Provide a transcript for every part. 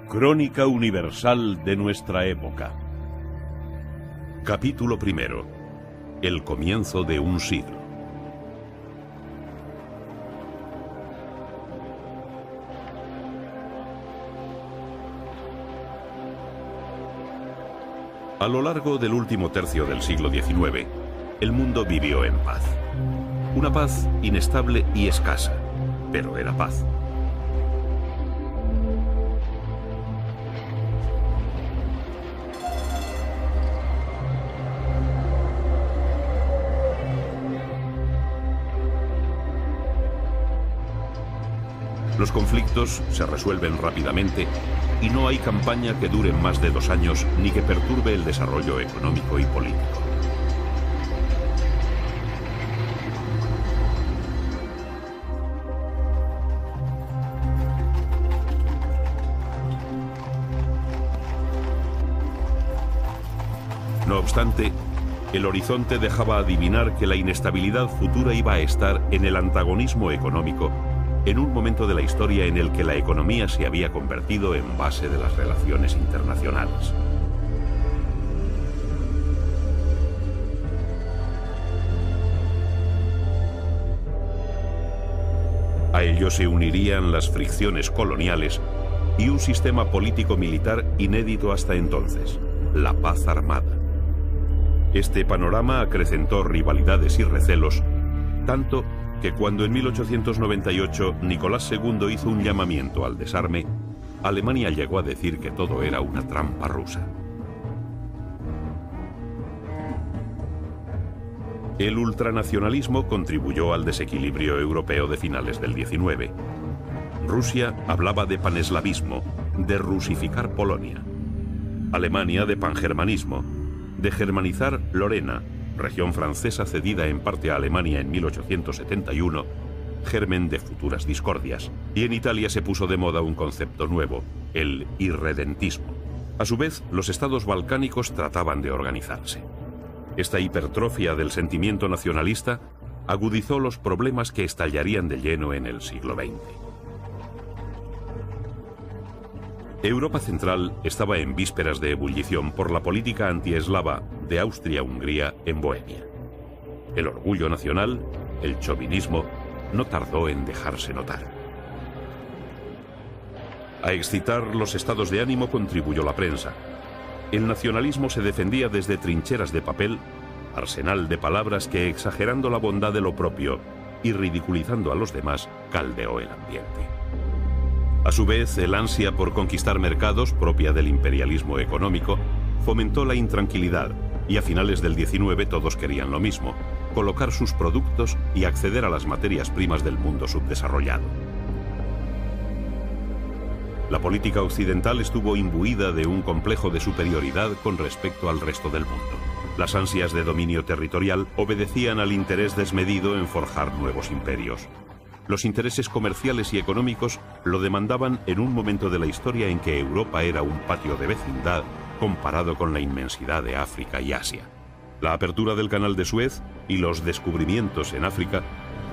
Crónica universal de nuestra época. Capítulo primero. El comienzo de un siglo. A lo largo del último tercio del siglo XIX, el mundo vivió en paz. Una paz inestable y escasa, pero era paz. Los conflictos se resuelven rápidamente y no hay campaña que dure más de 2 años ni que perturbe el desarrollo económico y político. No obstante, el horizonte dejaba adivinar que la inestabilidad futura iba a estar en el antagonismo económico en un momento de la historia en el que la economía se había convertido en base de las relaciones internacionales. A ello se unirían las fricciones coloniales y un sistema político-militar inédito hasta entonces, la paz armada. Este panorama acrecentó rivalidades y recelos, tanto que cuando en 1898 Nicolás II hizo un llamamiento al desarme, Alemania llegó a decir que todo era una trampa rusa. El ultranacionalismo contribuyó al desequilibrio europeo de finales del XIX. Rusia hablaba de paneslavismo, de rusificar Polonia. Alemania de pangermanismo, de germanizar Lorena, región francesa cedida en parte a Alemania en 1871, germen de futuras discordias. Y en Italia se puso de moda un concepto nuevo, el irredentismo. A su vez, los estados balcánicos trataban de organizarse. Esta hipertrofia del sentimiento nacionalista agudizó los problemas que estallarían de lleno en el siglo XX. Europa Central estaba en vísperas de ebullición por la política antieslava de Austria-Hungría en Bohemia. El orgullo nacional, el chauvinismo, no tardó en dejarse notar. A excitar los estados de ánimo contribuyó la prensa. El nacionalismo se defendía desde trincheras de papel, arsenal de palabras que, exagerando la bondad de lo propio y ridiculizando a los demás, caldeó el ambiente. A su vez, el ansia por conquistar mercados, propia del imperialismo económico, fomentó la intranquilidad y a finales del XIX todos querían lo mismo, colocar sus productos y acceder a las materias primas del mundo subdesarrollado. La política occidental estuvo imbuida de un complejo de superioridad con respecto al resto del mundo. Las ansias de dominio territorial obedecían al interés desmedido en forjar nuevos imperios. Los intereses comerciales y económicos lo demandaban en un momento de la historia en que Europa era un patio de vecindad comparado con la inmensidad de África y Asia. La apertura del Canal de Suez y los descubrimientos en África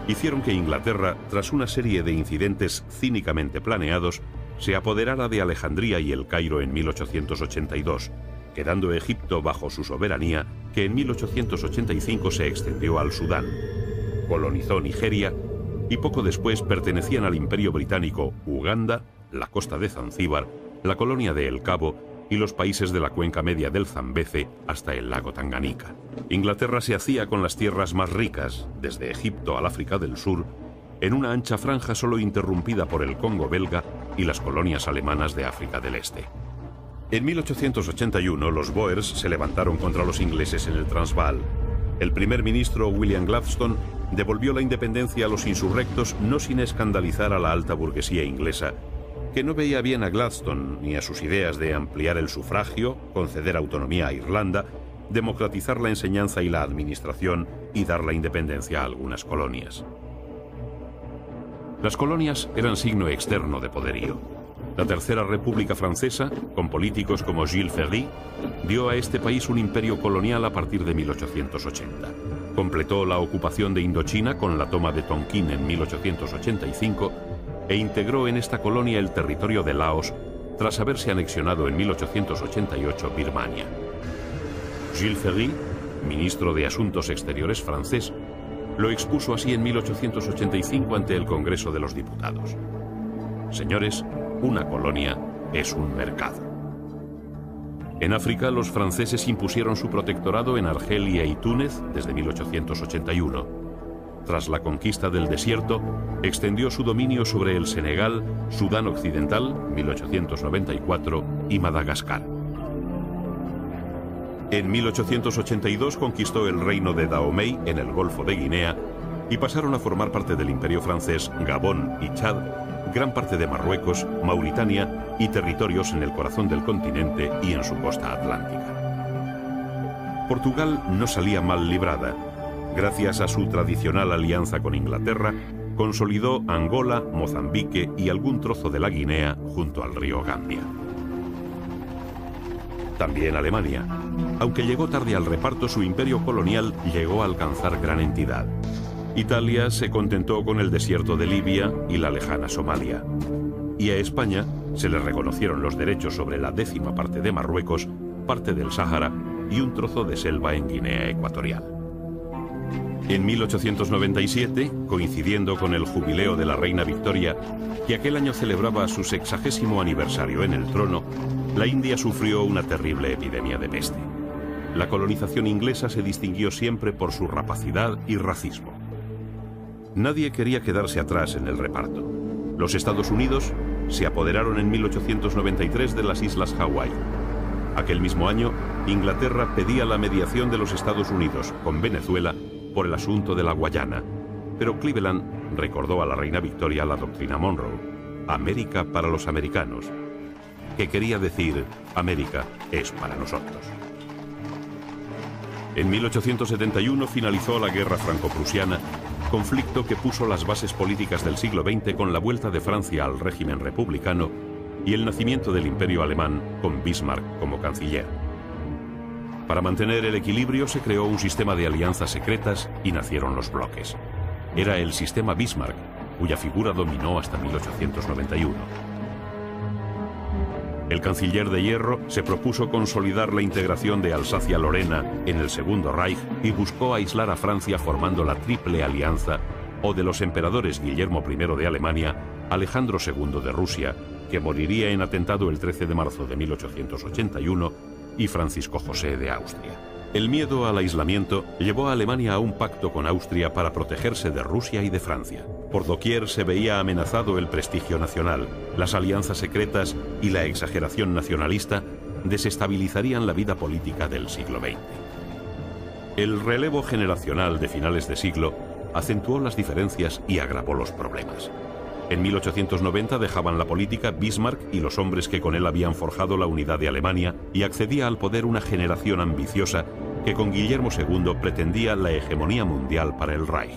hicieron que Inglaterra, tras una serie de incidentes cínicamente planeados, se apoderara de Alejandría y El Cairo en 1882, quedando Egipto bajo su soberanía, que en 1885 se extendió al Sudán, colonizó Nigeria y poco después pertenecían al Imperio Británico Uganda, la costa de Zanzíbar, la colonia de El Cabo y los países de la cuenca media del Zambeze hasta el lago Tanganica. Inglaterra se hacía con las tierras más ricas, desde Egipto al África del Sur, en una ancha franja solo interrumpida por el Congo belga y las colonias alemanas de África del Este. En 1881 los Boers se levantaron contra los ingleses en el Transvaal. El primer ministro William Gladstone devolvió la independencia a los insurrectos, no sin escandalizar a la alta burguesía inglesa, que no veía bien a Gladstone ni a sus ideas de ampliar el sufragio, conceder autonomía a Irlanda, democratizar la enseñanza y la administración y dar la independencia a algunas colonias. Las colonias eran signo externo de poderío. La Tercera República Francesa, con políticos como Jules Ferry, dio a este país un imperio colonial a partir de 1880. Completó la ocupación de Indochina con la toma de Tonkin en 1885 e integró en esta colonia el territorio de Laos tras haberse anexionado en 1888 Birmania. Jules Ferry, ministro de Asuntos Exteriores francés, lo expuso así en 1885 ante el Congreso de los Diputados. Señores, una colonia es un mercado. En África, los franceses impusieron su protectorado en Argelia y Túnez desde 1881. Tras la conquista del desierto, extendió su dominio sobre el Senegal, Sudán Occidental, 1894, y Madagascar. En 1882 conquistó el reino de Dahomey en el Golfo de Guinea y pasaron a formar parte del Imperio francés Gabón y Chad, gran parte de Marruecos, Mauritania y territorios en el corazón del continente y en su costa atlántica. Portugal no salía mal librada. Gracias a su tradicional alianza con Inglaterra, consolidó Angola, Mozambique y algún trozo de la Guinea junto al río Gambia. También Alemania. Aunque llegó tarde al reparto, su imperio colonial llegó a alcanzar gran entidad. Italia se contentó con el desierto de Libia y la lejana Somalia. Y a España se le reconocieron los derechos sobre la 10ª parte de Marruecos, parte del Sáhara y un trozo de selva en Guinea Ecuatorial. En 1897, coincidiendo con el jubileo de la reina Victoria, que aquel año celebraba su 60º aniversario en el trono, la India sufrió una terrible epidemia de peste. La colonización inglesa se distinguió siempre por su rapacidad y racismo. Nadie quería quedarse atrás en el reparto. Los Estados Unidos se apoderaron en 1893 de las Islas Hawái. Aquel mismo año, Inglaterra pedía la mediación de los Estados Unidos con Venezuela por el asunto de la Guayana, pero Cleveland recordó a la reina Victoria la doctrina Monroe, América para los americanos, que quería decir América es para nosotros. En 1871 finalizó la Guerra Franco-Prusiana, conflicto que puso las bases políticas del siglo XX con la vuelta de Francia al régimen republicano y el nacimiento del Imperio Alemán con Bismarck como canciller. Para mantener el equilibrio se creó un sistema de alianzas secretas y nacieron los bloques. Era el sistema Bismarck, cuya figura dominó hasta 1891. El canciller de hierro se propuso consolidar la integración de Alsacia-Lorena en el Segundo Reich y buscó aislar a Francia formando la Triple Alianza, o de los emperadores Guillermo I de Alemania, Alejandro II de Rusia, que moriría en atentado el 13 de marzo de 1881, y Francisco José de Austria. El miedo al aislamiento llevó a Alemania a un pacto con Austria para protegerse de Rusia y de Francia. Por doquier se veía amenazado el prestigio nacional. Las alianzas secretas y la exageración nacionalista desestabilizarían la vida política del siglo XX. El relevo generacional de finales de siglo acentuó las diferencias y agravó los problemas. En 1890 dejaban la política Bismarck y los hombres que con él habían forjado la unidad de Alemania, y accedía al poder una generación ambiciosa que con Guillermo II pretendía la hegemonía mundial para el Reich.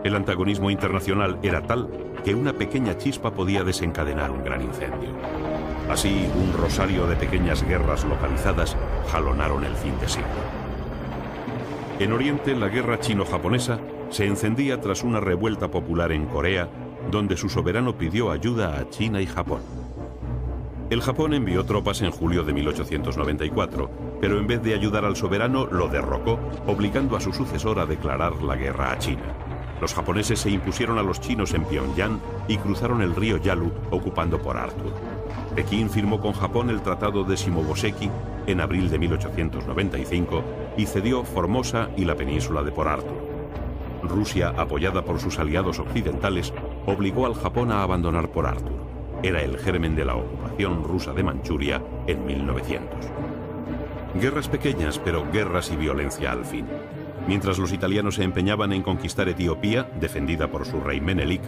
El antagonismo internacional era tal que una pequeña chispa podía desencadenar un gran incendio. Así, un rosario de pequeñas guerras localizadas jalonaron el fin de siglo. En Oriente, la guerra chino-japonesa se encendía tras una revuelta popular en Corea, donde su soberano pidió ayuda a China y Japón. El Japón envió tropas en julio de 1894, pero en vez de ayudar al soberano, lo derrocó, obligando a su sucesor a declarar la guerra a China. Los japoneses se impusieron a los chinos en Pyongyang y cruzaron el río Yalu, ocupando Port Arthur. Pekín firmó con Japón el Tratado de Shimoboseki en abril de 1895 y cedió Formosa y la península de Port Arthur. Rusia, apoyada por sus aliados occidentales, obligó al Japón a abandonar Port Arthur. Era el germen de la ocupación rusa de Manchuria en 1900. Guerras pequeñas, pero guerras y violencia al fin. Mientras los italianos se empeñaban en conquistar Etiopía, defendida por su rey Menelik,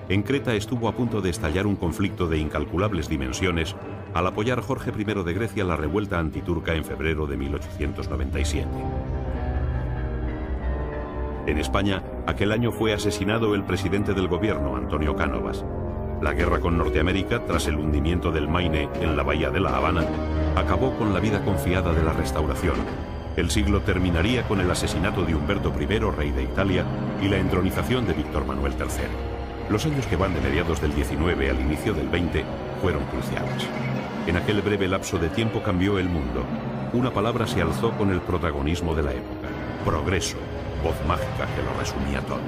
en Creta estuvo a punto de estallar un conflicto de incalculables dimensiones al apoyar Jorge I de Grecia la revuelta antiturca en febrero de 1897. En España, aquel año fue asesinado el presidente del gobierno, Antonio Cánovas. La guerra con Norteamérica, tras el hundimiento del Maine en la bahía de La Habana, acabó con la vida confiada de la Restauración. El siglo terminaría con el asesinato de Humberto I, rey de Italia, y la entronización de Víctor Manuel III. Los años que van de mediados del 19 al inicio del 20 fueron cruciales. En aquel breve lapso de tiempo cambió el mundo. Una palabra se alzó con el protagonismo de la época: progreso, voz mágica que lo resumía todo.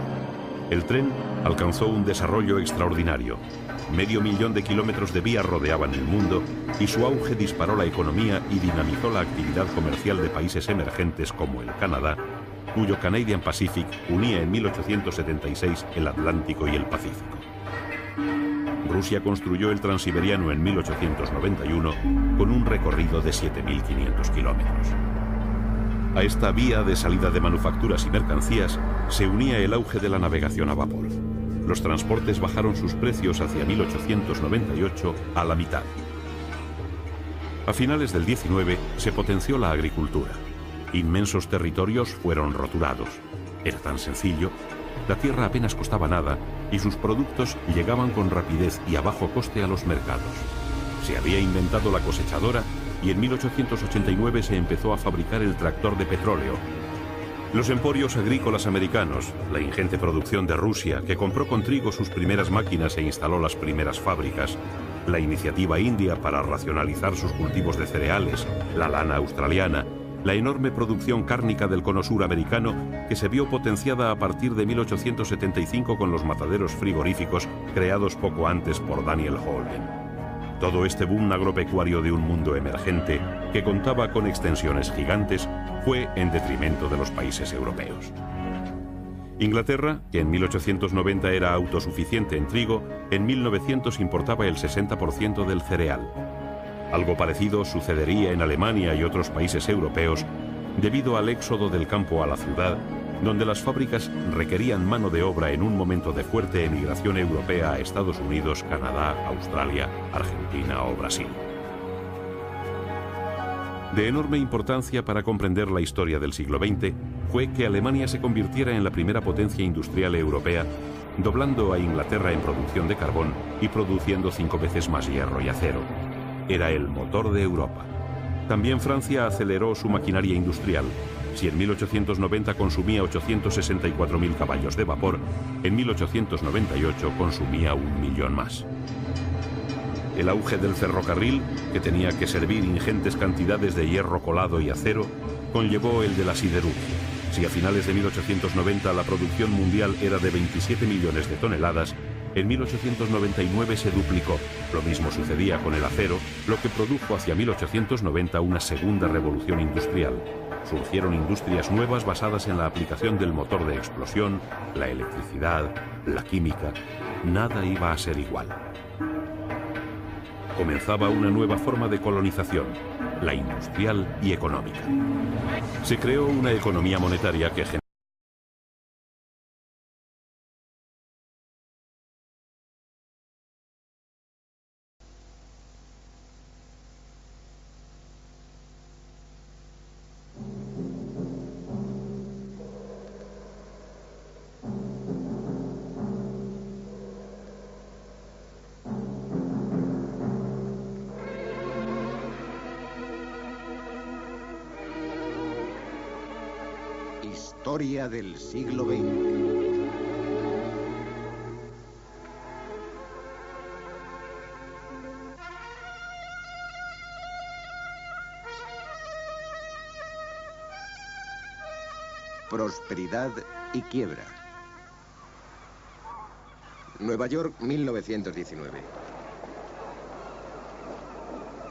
El tren alcanzó un desarrollo extraordinario. 500.000 de kilómetros de vías rodeaban el mundo y su auge disparó la economía y dinamizó la actividad comercial de países emergentes como el Canadá, cuyo Canadian Pacific unía en 1876 el Atlántico y el Pacífico. Rusia construyó el Transiberiano en 1891 con un recorrido de 7.500 kilómetros. A esta vía de salida de manufacturas y mercancías se unía el auge de la navegación a vapor. Los transportes bajaron sus precios hacia 1898 a la mitad. A finales del 19 se potenció la agricultura. Inmensos territorios fueron roturados. Era tan sencillo. La tierra apenas costaba nada y sus productos llegaban con rapidez y a bajo coste a los mercados. Se había inventado la cosechadora y en 1889 se empezó a fabricar el tractor de petróleo. Los emporios agrícolas americanos, la ingente producción de Rusia, que compró con trigo sus primeras máquinas e instaló las primeras fábricas, la iniciativa india para racionalizar sus cultivos de cereales, la lana australiana, la enorme producción cárnica del cono sur americano, que se vio potenciada a partir de 1875 con los mataderos frigoríficos creados poco antes por Daniel Holden. Todo este boom agropecuario de un mundo emergente, que contaba con extensiones gigantes, fue en detrimento de los países europeos. Inglaterra, que en 1890 era autosuficiente en trigo, en 1900 importaba el 60% del cereal. Algo parecido sucedería en Alemania y otros países europeos debido al éxodo del campo a la ciudad, donde las fábricas requerían mano de obra en un momento de fuerte emigración europea a Estados Unidos, Canadá, Australia, Argentina o Brasil. De enorme importancia para comprender la historia del siglo XX fue que Alemania se convirtiera en la primera potencia industrial europea, doblando a Inglaterra en producción de carbón y produciendo 5 veces más hierro y acero. Era el motor de Europa. También Francia aceleró su maquinaria industrial. Si en 1890 consumía 864.000 caballos de vapor, en 1898 consumía 1 millón más. El auge del ferrocarril, que tenía que servir ingentes cantidades de hierro colado y acero, conllevó el de la siderurgia. Si a finales de 1890 la producción mundial era de 27 millones de toneladas, en 1899 se duplicó. Lo mismo sucedía con el acero, lo que produjo hacia 1890 una segunda revolución industrial. Surgieron industrias nuevas basadas en la aplicación del motor de explosión, la electricidad, la química. Nada iba a ser igual. Comenzaba una nueva forma de colonización, la industrial y económica. Se creó una economía monetaria que generó Historia del siglo XX. Prosperidad y quiebra. Nueva York, 1919.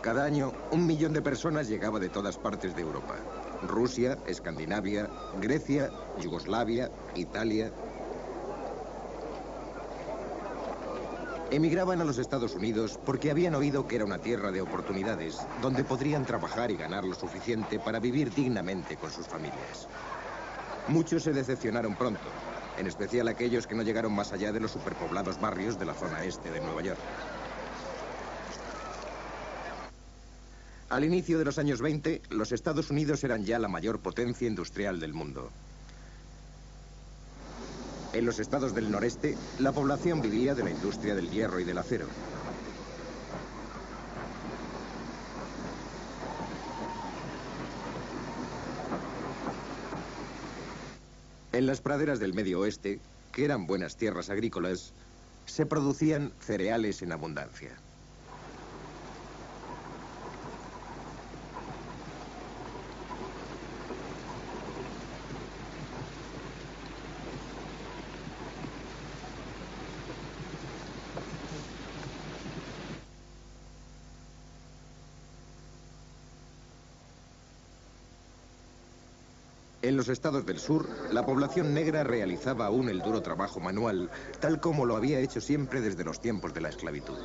Cada año, 1 millón de personas llegaba de todas partes de Europa. Rusia, Escandinavia, Grecia, Yugoslavia, Italia. Emigraban a los Estados Unidos porque habían oído que era una tierra de oportunidades, donde podrían trabajar y ganar lo suficiente para vivir dignamente con sus familias. Muchos se decepcionaron pronto, en especial aquellos que no llegaron más allá de los superpoblados barrios de la zona este de Nueva York. Al inicio de los años 20, los Estados Unidos eran ya la mayor potencia industrial del mundo. En los estados del noreste, la población vivía de la industria del hierro y del acero. En las praderas del Medio Oeste, que eran buenas tierras agrícolas, se producían cereales en abundancia. En los estados del sur, la población negra realizaba aún el duro trabajo manual, tal como lo había hecho siempre desde los tiempos de la esclavitud.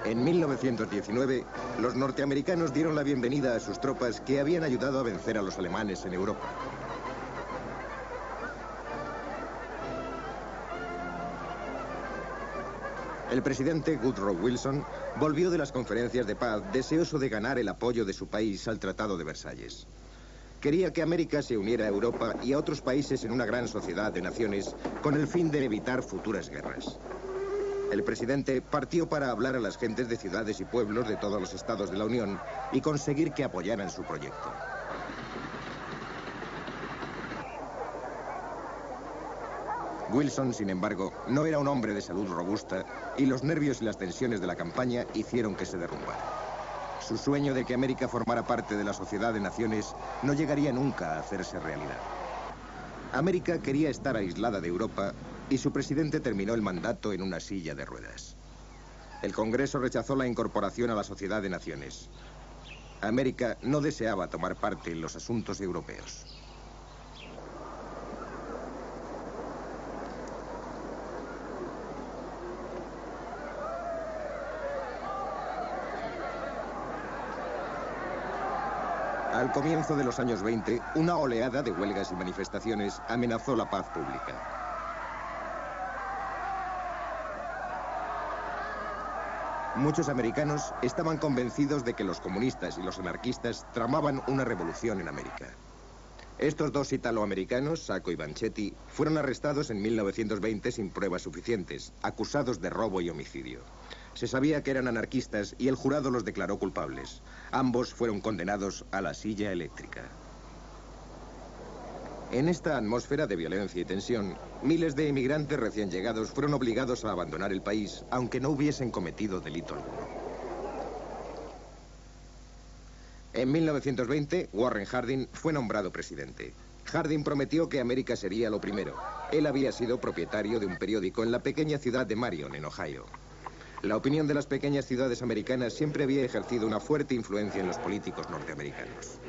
En 1919, los norteamericanos dieron la bienvenida a sus tropas que habían ayudado a vencer a los alemanes en Europa. El presidente Woodrow Wilson volvió de las conferencias de paz deseoso de ganar el apoyo de su país al Tratado de Versalles. Quería que América se uniera a Europa y a otros países en una gran sociedad de naciones con el fin de evitar futuras guerras. El presidente partió para hablar a las gentes de ciudades y pueblos de todos los estados de la Unión y conseguir que apoyaran su proyecto. Wilson, sin embargo, no era un hombre de salud robusta y los nervios y las tensiones de la campaña hicieron que se derrumbara. Su sueño de que América formara parte de la sociedad de naciones no llegaría nunca a hacerse realidad. América quería estar aislada de Europa y su presidente terminó el mandato en una silla de ruedas. El Congreso rechazó la incorporación a la sociedad de naciones. América no deseaba tomar parte en los asuntos europeos. Al comienzo de los años 20, una oleada de huelgas y manifestaciones amenazó la paz pública. Muchos americanos estaban convencidos de que los comunistas y los anarquistas tramaban una revolución en América. Estos dos italoamericanos, Sacco y Vanchetti, fueron arrestados en 1920 sin pruebas suficientes, acusados de robo y homicidio. Se sabía que eran anarquistas y el jurado los declaró culpables. Ambos fueron condenados a la silla eléctrica. En esta atmósfera de violencia y tensión, miles de inmigrantes recién llegados fueron obligados a abandonar el país, aunque no hubiesen cometido delito alguno. En 1920, Warren Harding fue nombrado presidente. Harding prometió que América sería lo primero. Él había sido propietario de un periódico en la pequeña ciudad de Marion, en Ohio. La opinión de las pequeñas ciudades americanas siempre había ejercido una fuerte influencia en los políticos norteamericanos.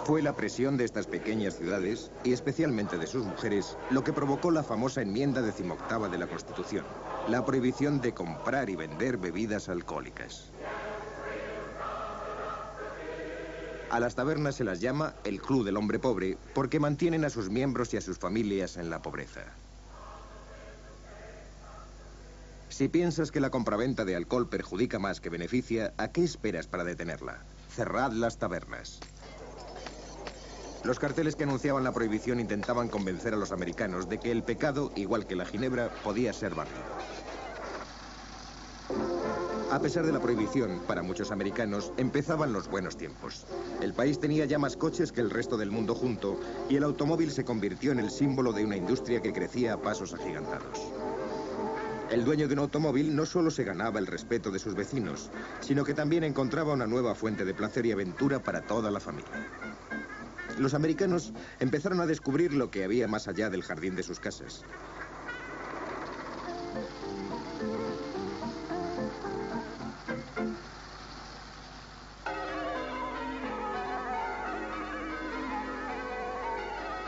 Fue la presión de estas pequeñas ciudades, y especialmente de sus mujeres, lo que provocó la famosa enmienda 18ª de la Constitución, la prohibición de comprar y vender bebidas alcohólicas. A las tabernas se las llama el Club del Hombre Pobre porque mantienen a sus miembros y a sus familias en la pobreza. Si piensas que la compraventa de alcohol perjudica más que beneficia, ¿a qué esperas para detenerla? Cerrad las tabernas. Los carteles que anunciaban la prohibición intentaban convencer a los americanos de que el pecado, igual que la ginebra, podía ser válido. A pesar de la prohibición, para muchos americanos, empezaban los buenos tiempos. El país tenía ya más coches que el resto del mundo junto, y el automóvil se convirtió en el símbolo de una industria que crecía a pasos agigantados. El dueño de un automóvil no solo se ganaba el respeto de sus vecinos, sino que también encontraba una nueva fuente de placer y aventura para toda la familia. Los americanos empezaron a descubrir lo que había más allá del jardín de sus casas.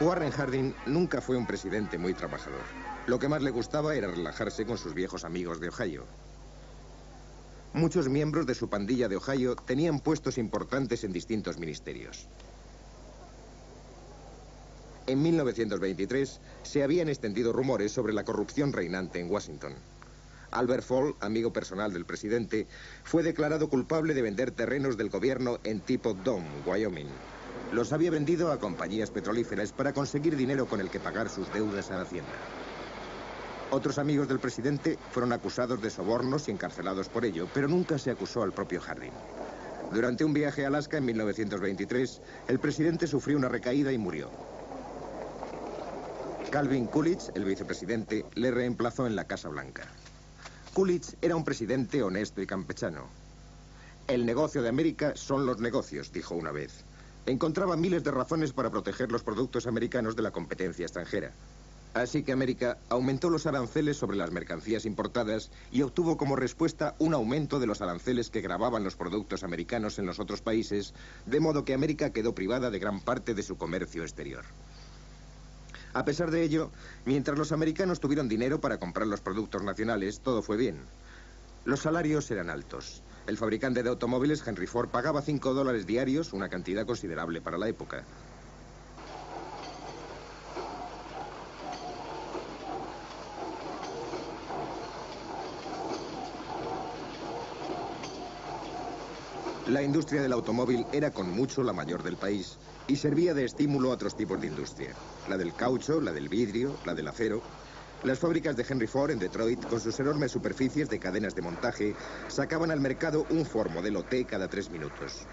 Warren Harding nunca fue un presidente muy trabajador. Lo que más le gustaba era relajarse con sus viejos amigos de Ohio. Muchos miembros de su pandilla de Ohio tenían puestos importantes en distintos ministerios. En 1923 se habían extendido rumores sobre la corrupción reinante en Washington. Albert Fall, amigo personal del presidente, fue declarado culpable de vender terrenos del gobierno en Teapot Dome, Wyoming. Los había vendido a compañías petrolíferas para conseguir dinero con el que pagar sus deudas a Hacienda. Otros amigos del presidente fueron acusados de sobornos y encarcelados por ello, pero nunca se acusó al propio Harding. Durante un viaje a Alaska en 1923, el presidente sufrió una recaída y murió. Calvin Coolidge, el vicepresidente, le reemplazó en la Casa Blanca. Coolidge era un presidente honesto y campechano. El negocio de América son los negocios, dijo una vez. Encontraba miles de razones para proteger los productos americanos de la competencia extranjera. Así que América aumentó los aranceles sobre las mercancías importadas y obtuvo como respuesta un aumento de los aranceles que gravaban los productos americanos en los otros países, de modo que América quedó privada de gran parte de su comercio exterior. A pesar de ello, mientras los americanos tuvieron dinero para comprar los productos nacionales, todo fue bien. Los salarios eran altos. El fabricante de automóviles Henry Ford pagaba $5 diarios, una cantidad considerable para la época. La industria del automóvil era con mucho la mayor del país y servía de estímulo a otros tipos de industria. La del caucho, la del vidrio, la del acero. Las fábricas de Henry Ford en Detroit, con sus enormes superficies de cadenas de montaje, sacaban al mercado un Ford modelo T cada 3 minutos.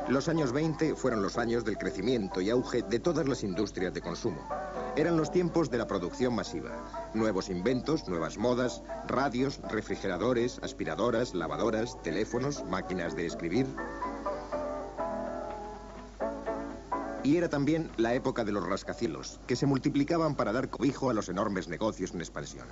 Los años 20 fueron los años del crecimiento y auge de todas las industrias de consumo. Eran los tiempos de la producción masiva. Nuevos inventos, nuevas modas, radios, refrigeradores, aspiradoras, lavadoras, teléfonos, máquinas de escribir. Y era también la época de los rascacielos, que se multiplicaban para dar cobijo a los enormes negocios en expansión.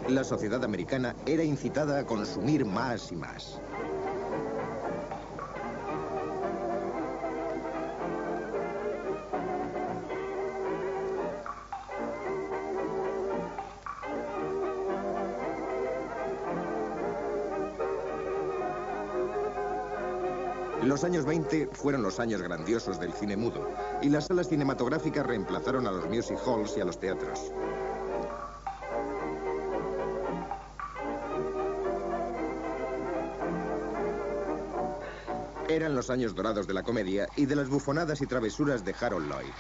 La sociedad americana era incitada a consumir más y más. Los años 20 fueron los años grandiosos del cine mudo, y las salas cinematográficas reemplazaron a los music halls y a los teatros. Eran los años dorados de la comedia y de las bufonadas y travesuras de Harold Lloyd.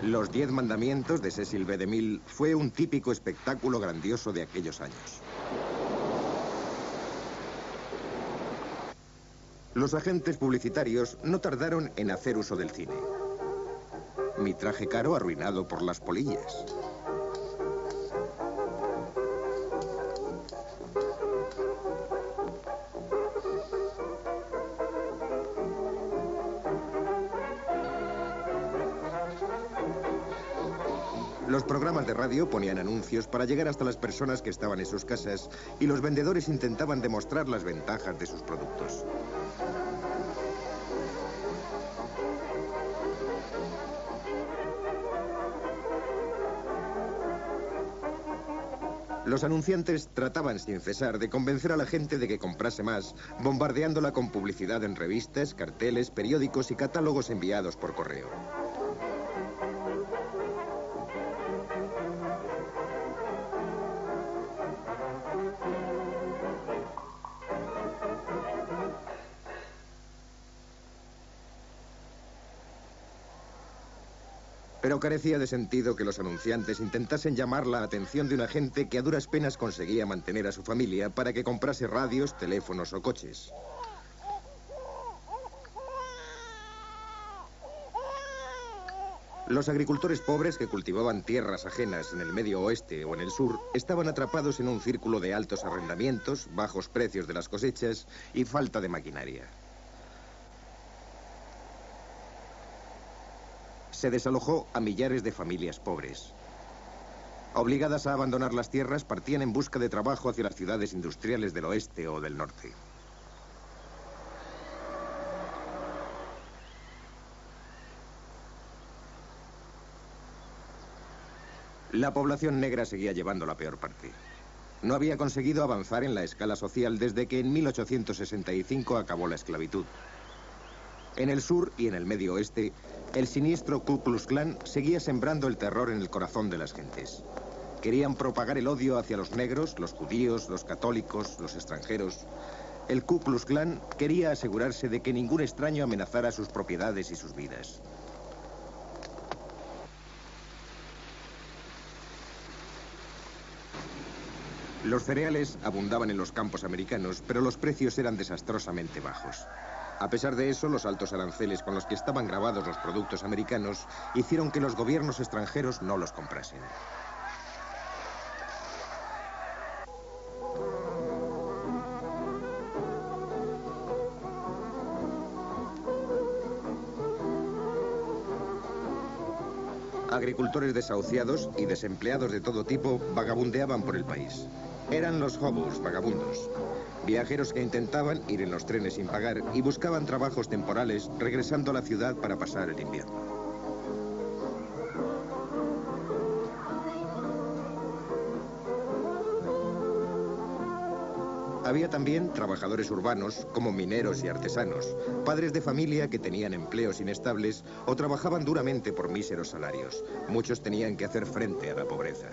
Los 10 mandamientos de Cecil B. DeMille fue un típico espectáculo grandioso de aquellos años. Los agentes publicitarios no tardaron en hacer uso del cine. Mi traje caro arruinado por las polillas. Los programas de radio ponían anuncios para llegar hasta las personas que estaban en sus casas y los vendedores intentaban demostrar las ventajas de sus productos. Los anunciantes trataban sin cesar de convencer a la gente de que comprase más, bombardeándola con publicidad en revistas, carteles, periódicos y catálogos enviados por correo. Pero carecía de sentido que los anunciantes intentasen llamar la atención de una gente que a duras penas conseguía mantener a su familia para que comprase radios, teléfonos o coches. Los agricultores pobres que cultivaban tierras ajenas en el Medio Oeste o en el Sur estaban atrapados en un círculo de altos arrendamientos, bajos precios de las cosechas y falta de maquinaria. Se desalojó a millares de familias pobres. Obligadas a abandonar las tierras, partían en busca de trabajo hacia las ciudades industriales del oeste o del norte. La población negra seguía llevando la peor parte. No había conseguido avanzar en la escala social desde que en 1865 acabó la esclavitud. En el sur y en el medio oeste, el siniestro Ku Klux Klan seguía sembrando el terror en el corazón de las gentes. Querían propagar el odio hacia los negros, los judíos, los católicos, los extranjeros. El Ku Klux Klan quería asegurarse de que ningún extraño amenazara sus propiedades y sus vidas. Los cereales abundaban en los campos americanos, pero los precios eran desastrosamente bajos. A pesar de eso, los altos aranceles con los que estaban grabados los productos americanos hicieron que los gobiernos extranjeros no los comprasen. Agricultores desahuciados y desempleados de todo tipo vagabundeaban por el país. Eran los hobos, vagabundos. Viajeros que intentaban ir en los trenes sin pagar y buscaban trabajos temporales regresando a la ciudad para pasar el invierno. Había también trabajadores urbanos, como mineros y artesanos, padres de familia que tenían empleos inestables o trabajaban duramente por míseros salarios. Muchos tenían que hacer frente a la pobreza.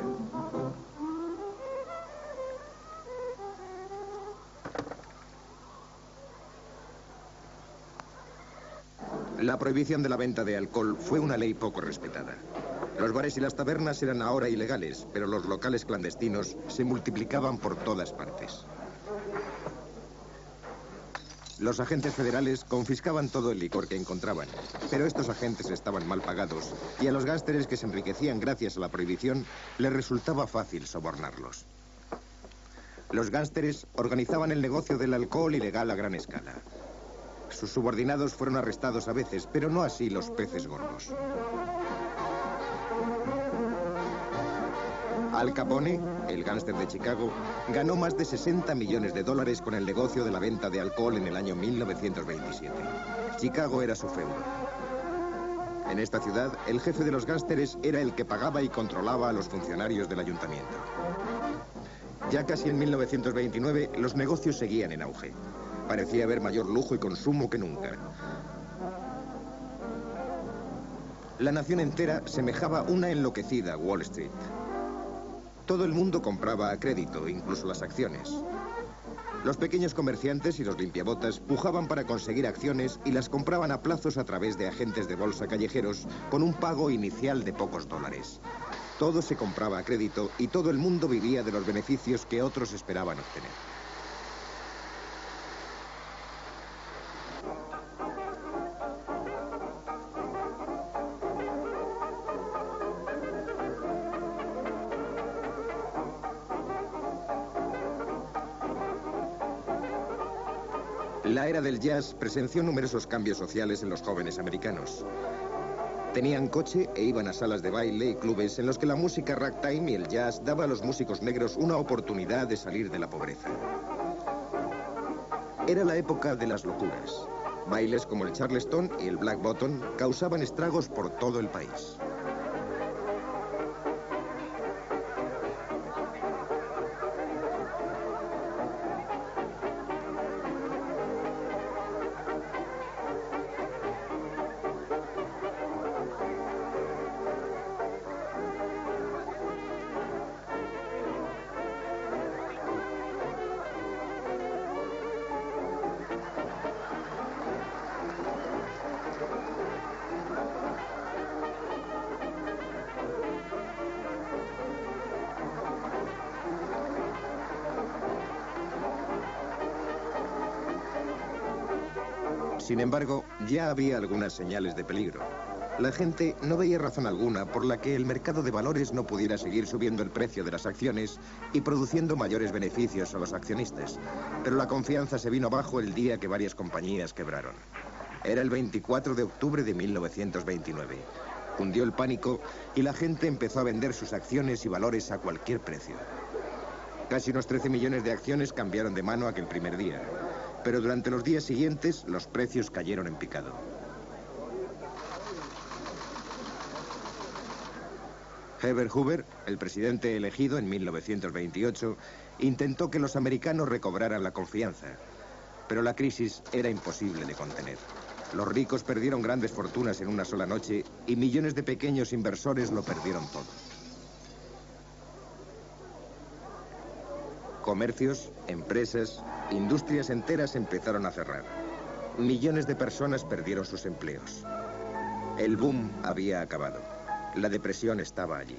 La prohibición de la venta de alcohol fue una ley poco respetada. Los bares y las tabernas eran ahora ilegales, pero los locales clandestinos se multiplicaban por todas partes. Los agentes federales confiscaban todo el licor que encontraban, pero estos agentes estaban mal pagados y a los gánsteres que se enriquecían gracias a la prohibición les resultaba fácil sobornarlos. Los gánsteres organizaban el negocio del alcohol ilegal a gran escala. Sus subordinados fueron arrestados a veces, pero no así los peces gordos. Al Capone, el gánster de Chicago, ganó más de 60 millones de dólares con el negocio de la venta de alcohol en el año 1927. Chicago era su feudo. En esta ciudad, el jefe de los gánsteres era el que pagaba y controlaba a los funcionarios del ayuntamiento. Ya casi en 1929, los negocios seguían en auge. Parecía haber mayor lujo y consumo que nunca. La nación entera semejaba una enloquecida Wall Street. Todo el mundo compraba a crédito, incluso las acciones. Los pequeños comerciantes y los limpiabotas pujaban para conseguir acciones y las compraban a plazos a través de agentes de bolsa callejeros con un pago inicial de pocos dólares. Todo se compraba a crédito y todo el mundo vivía de los beneficios que otros esperaban obtener. La era del jazz presenció numerosos cambios sociales en los jóvenes americanos. Tenían coche e iban a salas de baile y clubes en los que la música ragtime y el jazz daba a los músicos negros una oportunidad de salir de la pobreza. Era la época de las locuras. Bailes como el Charleston y el Black Bottom causaban estragos por todo el país. Sin embargo, ya había algunas señales de peligro. La gente no veía razón alguna por la que el mercado de valores no pudiera seguir subiendo el precio de las acciones y produciendo mayores beneficios a los accionistas. Pero la confianza se vino abajo el día que varias compañías quebraron. Era el 24 de octubre de 1929. Cundió el pánico y la gente empezó a vender sus acciones y valores a cualquier precio. Casi unos 13 millones de acciones cambiaron de mano aquel primer día, pero durante los días siguientes los precios cayeron en picado. Herbert Hoover, el presidente elegido en 1928, intentó que los americanos recobraran la confianza, pero la crisis era imposible de contener. Los ricos perdieron grandes fortunas en una sola noche y millones de pequeños inversores lo perdieron todo. Comercios, empresas, industrias enteras empezaron a cerrar. Millones de personas perdieron sus empleos. El boom había acabado. La depresión estaba allí.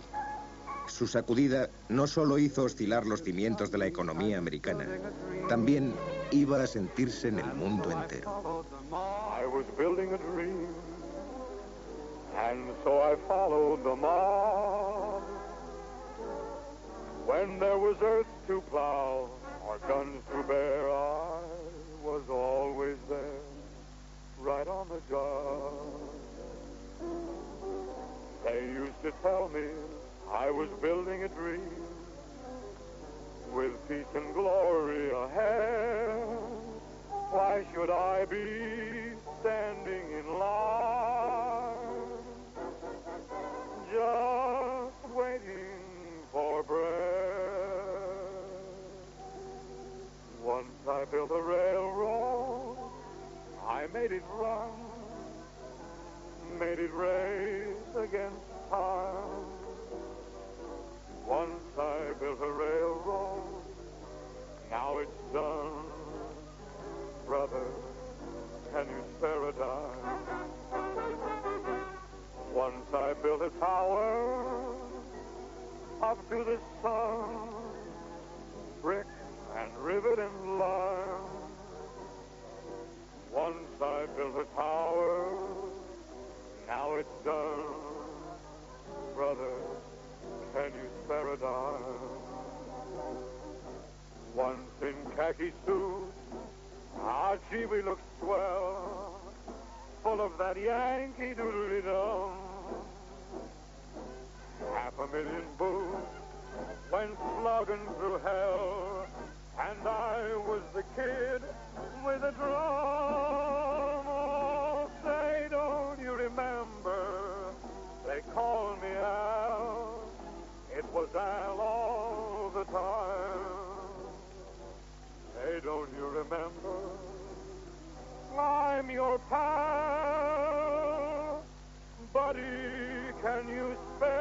Su sacudida no solo hizo oscilar los cimientos de la economía americana, también iba a sentirse en el mundo entero. I was building a dream, and so I followed the mob. When there was earth to plow or guns to bear, I was always there, right on the job. They used to tell me I was building a dream, with peace and glory ahead. Why should I be standing in line, just waiting for bread? Once I built a railroad, I made it run, made it race against time. Once I built a railroad, now it's done. Brother, can you spare a dime? Once I built a tower up to the sun, brick and rivet and lime. Once I built a tower, now it's done. Brother, can you spare a dime? Once in khaki suit, ah, gee, we looked swell, full of that Yankee doodly-dum. 500,000 boots went slugging through hell, and I was the kid with a drum. Oh, say, don't you remember, they called me Al, it was Al all the time. Hey, don't you remember? I'm your pal, buddy, can you spare